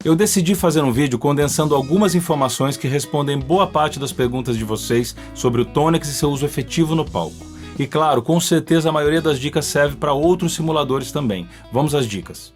Eu decidi fazer um vídeo condensando algumas informações que respondem boa parte das perguntas de vocês sobre o Tonix e seu uso efetivo no palco. E claro, com certeza a maioria das dicas serve para outros simuladores também. Vamos às dicas.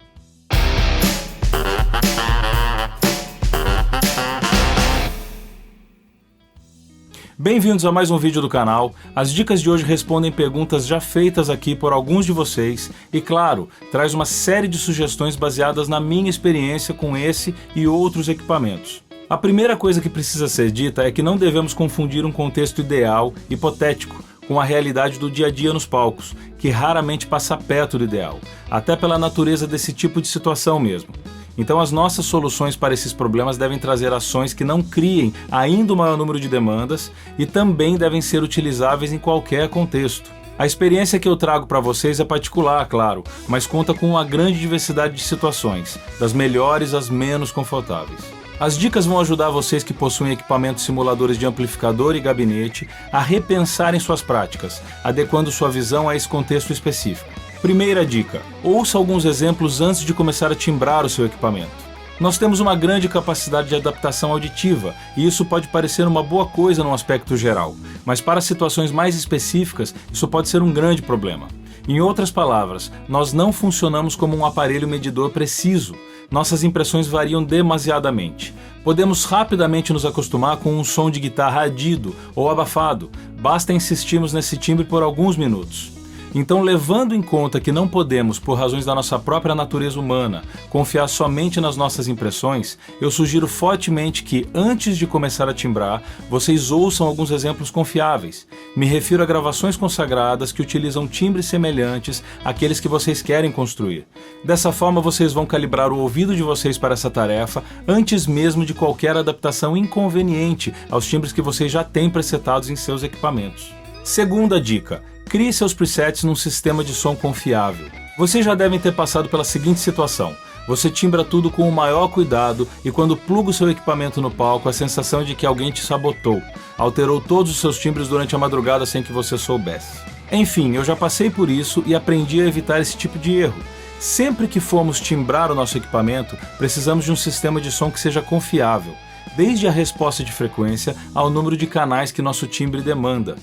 Bem-vindos a mais um vídeo do canal. As dicas de hoje respondem perguntas já feitas aqui por alguns de vocês e, claro, traz uma série de sugestões baseadas na minha experiência com esse e outros equipamentos. A primeira coisa que precisa ser dita é que não devemos confundir um contexto ideal, hipotético, com a realidade do dia a dia nos palcos, que raramente passa perto do ideal, até pela natureza desse tipo de situação mesmo. Então as nossas soluções para esses problemas devem trazer ações que não criem ainda o maior número de demandas e também devem ser utilizáveis em qualquer contexto. A experiência que eu trago para vocês é particular, claro, mas conta com uma grande diversidade de situações, das melhores às menos confortáveis. As dicas vão ajudar vocês que possuem equipamentos simuladores de amplificador e gabinete a repensarem suas práticas, adequando sua visão a esse contexto específico. Primeira dica: ouça alguns exemplos antes de começar a timbrar o seu equipamento. Nós temos uma grande capacidade de adaptação auditiva e isso pode parecer uma boa coisa num aspecto geral, mas para situações mais específicas isso pode ser um grande problema. Em outras palavras, nós não funcionamos como um aparelho medidor preciso. Nossas impressões variam demasiadamente. Podemos rapidamente nos acostumar com um som de guitarra ardido ou abafado, basta insistirmos nesse timbre por alguns minutos. Então, levando em conta que não podemos, por razões da nossa própria natureza humana, confiar somente nas nossas impressões, eu sugiro fortemente que, antes de começar a timbrar, vocês ouçam alguns exemplos confiáveis. Me refiro a gravações consagradas que utilizam timbres semelhantes àqueles que vocês querem construir. Dessa forma, vocês vão calibrar o ouvido de vocês para essa tarefa antes mesmo de qualquer adaptação inconveniente aos timbres que vocês já têm presetados em seus equipamentos. Segunda dica: crie seus presets num sistema de som confiável. Vocês já devem ter passado pela seguinte situação: você timbra tudo com o maior cuidado e quando pluga o seu equipamento no palco, a sensação é de que alguém te sabotou, alterou todos os seus timbres durante a madrugada sem que você soubesse. Enfim, eu já passei por isso e aprendi a evitar esse tipo de erro. Sempre que formos timbrar o nosso equipamento, precisamos de um sistema de som que seja confiável, desde a resposta de frequência ao número de canais que nosso timbre demanda.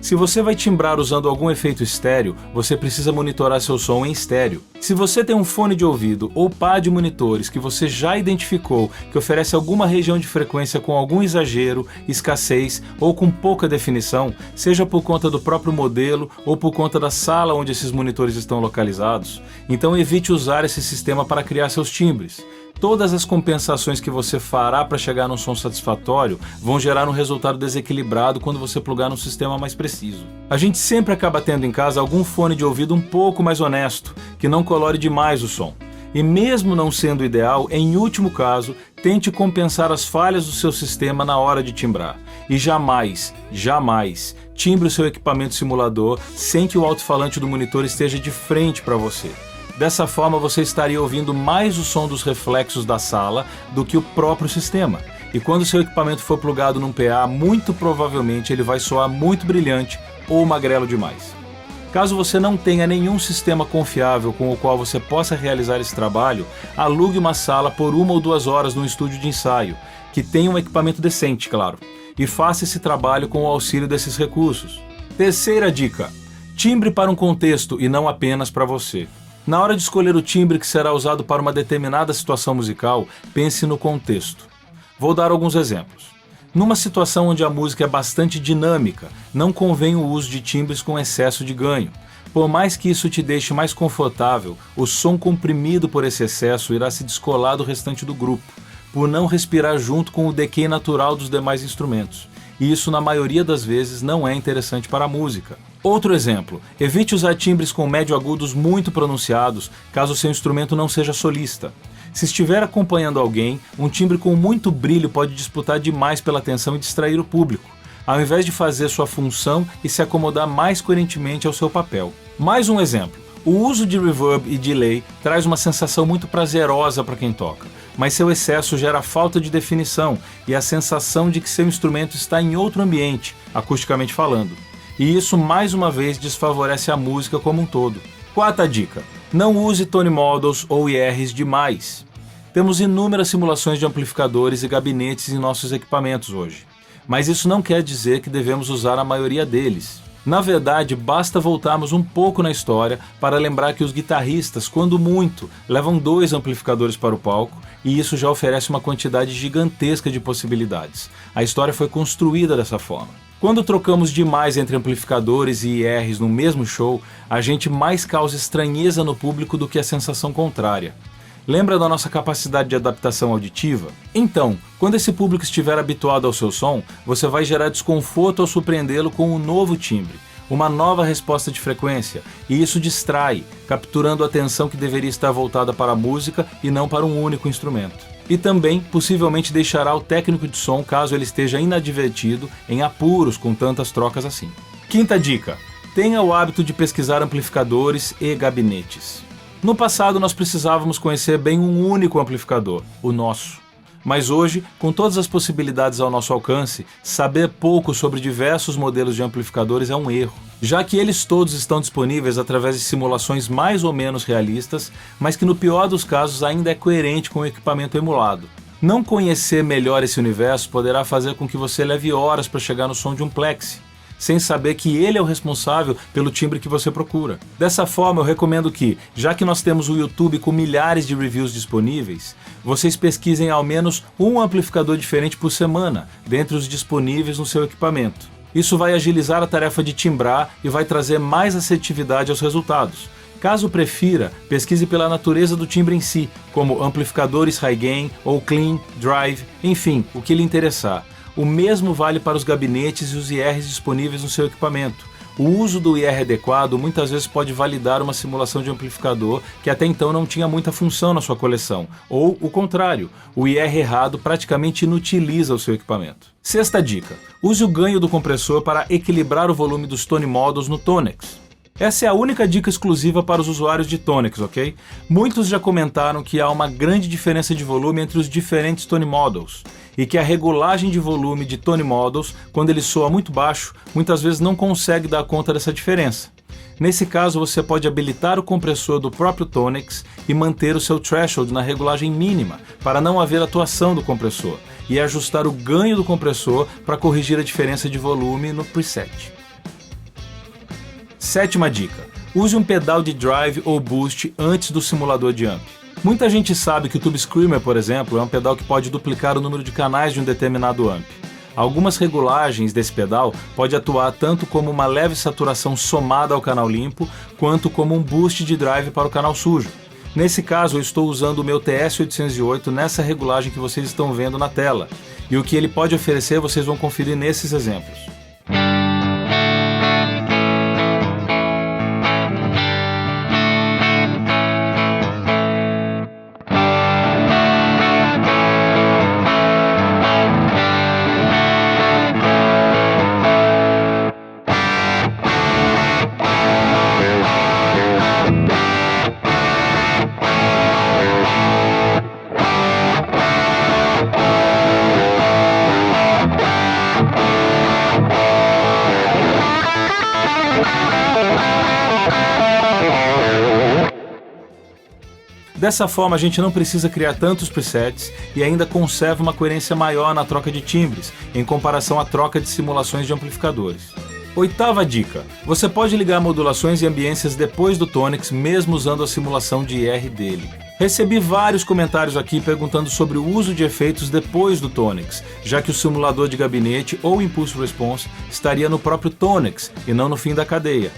Se você vai timbrar usando algum efeito estéreo, você precisa monitorar seu som em estéreo. Se você tem um fone de ouvido ou par de monitores que você já identificou que oferece alguma região de frequência com algum exagero, escassez ou com pouca definição, seja por conta do próprio modelo ou por conta da sala onde esses monitores estão localizados, então evite usar esse sistema para criar seus timbres. Todas as compensações que você fará para chegar num som satisfatório vão gerar um resultado desequilibrado quando você plugar num sistema mais preciso. A gente sempre acaba tendo em casa algum fone de ouvido um pouco mais honesto, que não colore demais o som. E mesmo não sendo ideal, em último caso, tente compensar as falhas do seu sistema na hora de timbrar. E jamais, timbre o seu equipamento simulador sem que o alto-falante do monitor esteja de frente para você. Dessa forma, você estaria ouvindo mais o som dos reflexos da sala do que o próprio sistema. E quando seu equipamento for plugado num PA, muito provavelmente ele vai soar muito brilhante ou magrelo demais. Caso você não tenha nenhum sistema confiável com o qual você possa realizar esse trabalho, alugue uma sala por 1 ou 2 horas num estúdio de ensaio, que tenha um equipamento decente, claro, e faça esse trabalho com o auxílio desses recursos. Terceira dica: timbre para um contexto e não apenas para você. Na hora de escolher o timbre que será usado para uma determinada situação musical, pense no contexto. Vou dar alguns exemplos. Numa situação onde a música é bastante dinâmica, não convém o uso de timbres com excesso de ganho. Por mais que isso te deixe mais confortável, o som comprimido por esse excesso irá se descolar do restante do grupo, por não respirar junto com o decay natural dos demais instrumentos. E isso, na maioria das vezes, não é interessante para a música. Outro exemplo: evite usar timbres com médio-agudos muito pronunciados, caso seu instrumento não seja solista. Se estiver acompanhando alguém, um timbre com muito brilho pode disputar demais pela atenção e distrair o público, ao invés de fazer sua função e se acomodar mais coerentemente ao seu papel. Mais um exemplo: o uso de reverb e delay traz uma sensação muito prazerosa para quem toca, mas seu excesso gera falta de definição e a sensação de que seu instrumento está em outro ambiente, acusticamente falando. E isso mais uma vez desfavorece a música como um todo. Quarta dica: não use tone models ou IRs demais. Temos inúmeras simulações de amplificadores e gabinetes em nossos equipamentos hoje. Mas isso não quer dizer que devemos usar a maioria deles. Na verdade, basta voltarmos um pouco na história para lembrar que os guitarristas, quando muito, levam 2 amplificadores para o palco e isso já oferece uma quantidade gigantesca de possibilidades. A história foi construída dessa forma. Quando trocamos demais entre amplificadores e IRs no mesmo show, a gente mais causa estranheza no público do que a sensação contrária. Lembra da nossa capacidade de adaptação auditiva? Então, quando esse público estiver habituado ao seu som, você vai gerar desconforto ao surpreendê-lo com um novo timbre, uma nova resposta de frequência, e isso distrai, capturando a atenção que deveria estar voltada para a música e não para um único instrumento. E também, possivelmente, deixará o técnico de som, caso ele esteja inadvertido, em apuros com tantas trocas assim. Quinta dica: tenha o hábito de pesquisar amplificadores e gabinetes. No passado, nós precisávamos conhecer bem um único amplificador, o nosso. Mas hoje, com todas as possibilidades ao nosso alcance, saber pouco sobre diversos modelos de amplificadores é um erro, já que eles todos estão disponíveis através de simulações mais ou menos realistas, mas que no pior dos casos ainda é coerente com o equipamento emulado. Não conhecer melhor esse universo poderá fazer com que você leve horas para chegar no som de um Plexi, sem saber que ele é o responsável pelo timbre que você procura. Dessa forma, eu recomendo que, já que nós temos o YouTube com milhares de reviews disponíveis, vocês pesquisem ao menos um amplificador diferente por semana, dentre os disponíveis no seu equipamento. Isso vai agilizar a tarefa de timbrar e vai trazer mais assertividade aos resultados. Caso prefira, pesquise pela natureza do timbre em si, como amplificadores high gain ou clean, drive, enfim, o que lhe interessar. O mesmo vale para os gabinetes e os IRs disponíveis no seu equipamento. O uso do IR adequado muitas vezes pode validar uma simulação de amplificador que até então não tinha muita função na sua coleção, ou o contrário, o IR errado praticamente inutiliza o seu equipamento. Sexta dica: use o ganho do compressor para equilibrar o volume dos tone models no Tonex. Essa é a única dica exclusiva para os usuários de Tonex, ok? Muitos já comentaram que há uma grande diferença de volume entre os diferentes tone models e que a regulagem de volume de tone models, quando ele soa muito baixo, muitas vezes não consegue dar conta dessa diferença. Nesse caso, você pode habilitar o compressor do próprio Tonex e manter o seu threshold na regulagem mínima, para não haver atuação do compressor, e ajustar o ganho do compressor para corrigir a diferença de volume no preset. Sétima dica: use um pedal de drive ou boost antes do simulador de amp. Muita gente sabe que o Tube Screamer, por exemplo, é um pedal que pode duplicar o número de canais de um determinado amp. Algumas regulagens desse pedal pode atuar tanto como uma leve saturação somada ao canal limpo, quanto como um boost de drive para o canal sujo. Nesse caso, eu estou usando o meu TS-808 nessa regulagem que vocês estão vendo na tela, e o que ele pode oferecer vocês vão conferir nesses exemplos. Dessa forma, a gente não precisa criar tantos presets e ainda conserva uma coerência maior na troca de timbres, em comparação à troca de simulações de amplificadores. Oitava dica: você pode ligar modulações e ambiências depois do Tonex, mesmo usando a simulação de IR dele. Recebi vários comentários aqui perguntando sobre o uso de efeitos depois do Tonex, já que o simulador de gabinete ou Impulse Response estaria no próprio Tonex e não no fim da cadeia.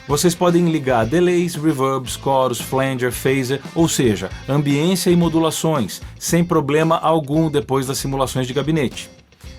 Vocês podem ligar delays, reverbs, coros, flanger, phaser, ou seja, ambiência e modulações, sem problema algum depois das simulações de gabinete.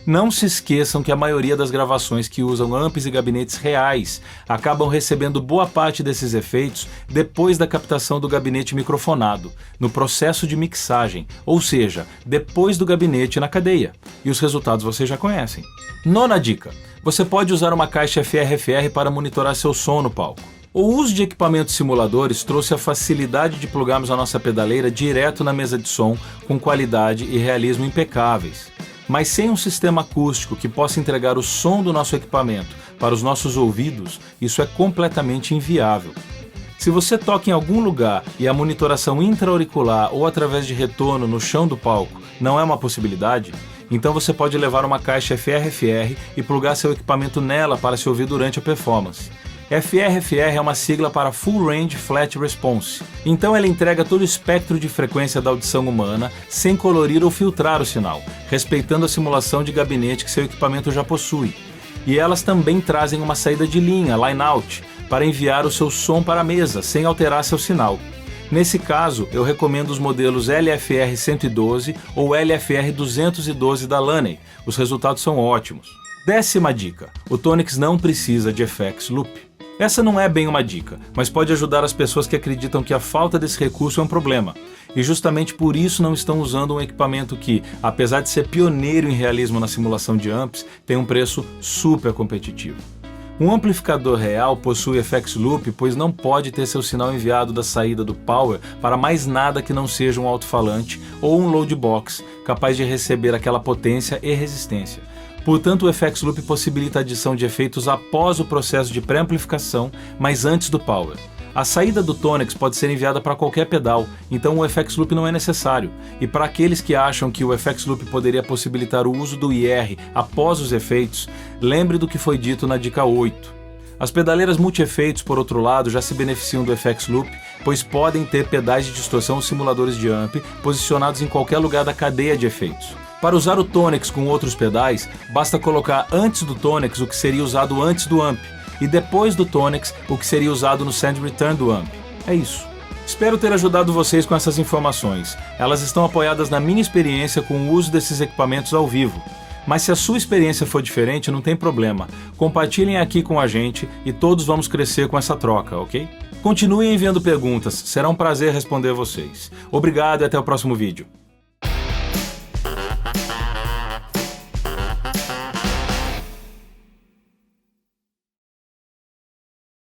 Não se esqueçam que a maioria das gravações que usam amps e gabinetes reais acabam recebendo boa parte desses efeitos depois da captação do gabinete microfonado, no processo de mixagem, ou seja, depois do gabinete na cadeia. E os resultados vocês já conhecem. Nona dica: você pode usar uma caixa FR-FR para monitorar seu som no palco. O uso de equipamentos simuladores trouxe a facilidade de plugarmos a nossa pedaleira direto na mesa de som com qualidade e realismo impecáveis. Mas sem um sistema acústico que possa entregar o som do nosso equipamento para os nossos ouvidos, isso é completamente inviável. Se você toca em algum lugar e a monitoração intra-auricular ou através de retorno no chão do palco não é uma possibilidade, então você pode levar uma caixa FR-FR e plugar seu equipamento nela para se ouvir durante a performance. FR-FR é uma sigla para Full Range Flat Response, então ela entrega todo o espectro de frequência da audição humana sem colorir ou filtrar o sinal, respeitando a simulação de gabinete que seu equipamento já possui. E elas também trazem uma saída de linha, line-out, para enviar o seu som para a mesa, sem alterar seu sinal. Nesse caso, eu recomendo os modelos LFR-112 ou LFR-212 da Laney, os resultados são ótimos. 10ª dica, o Tonix não precisa de FX Loop. Essa não é bem uma dica, mas pode ajudar as pessoas que acreditam que a falta desse recurso é um problema. E justamente por isso não estão usando um equipamento que, apesar de ser pioneiro em realismo na simulação de amps, tem um preço super competitivo. Um amplificador real possui FX Loop, pois não pode ter seu sinal enviado da saída do power para mais nada que não seja um alto-falante ou um load box capaz de receber aquela potência e resistência. Portanto, o FX Loop possibilita a adição de efeitos após o processo de pré-amplificação, mas antes do power. A saída do Tonix pode ser enviada para qualquer pedal, então o FX Loop não é necessário. E para aqueles que acham que o FX Loop poderia possibilitar o uso do IR após os efeitos, lembre do que foi dito na dica 8. As pedaleiras multi-efeitos, por outro lado, já se beneficiam do FX Loop, pois podem ter pedais de distorção ou simuladores de amp posicionados em qualquer lugar da cadeia de efeitos. Para usar o Tonix com outros pedais, basta colocar antes do Tonix o que seria usado antes do amp, e depois do Tonix o que seria usado no send return do amp. É isso. Espero ter ajudado vocês com essas informações. Elas estão apoiadas na minha experiência com o uso desses equipamentos ao vivo. Mas se a sua experiência for diferente, não tem problema. Compartilhem aqui com a gente e todos vamos crescer com essa troca, ok? Continuem enviando perguntas, será um prazer responder vocês. Obrigado e até o próximo vídeo.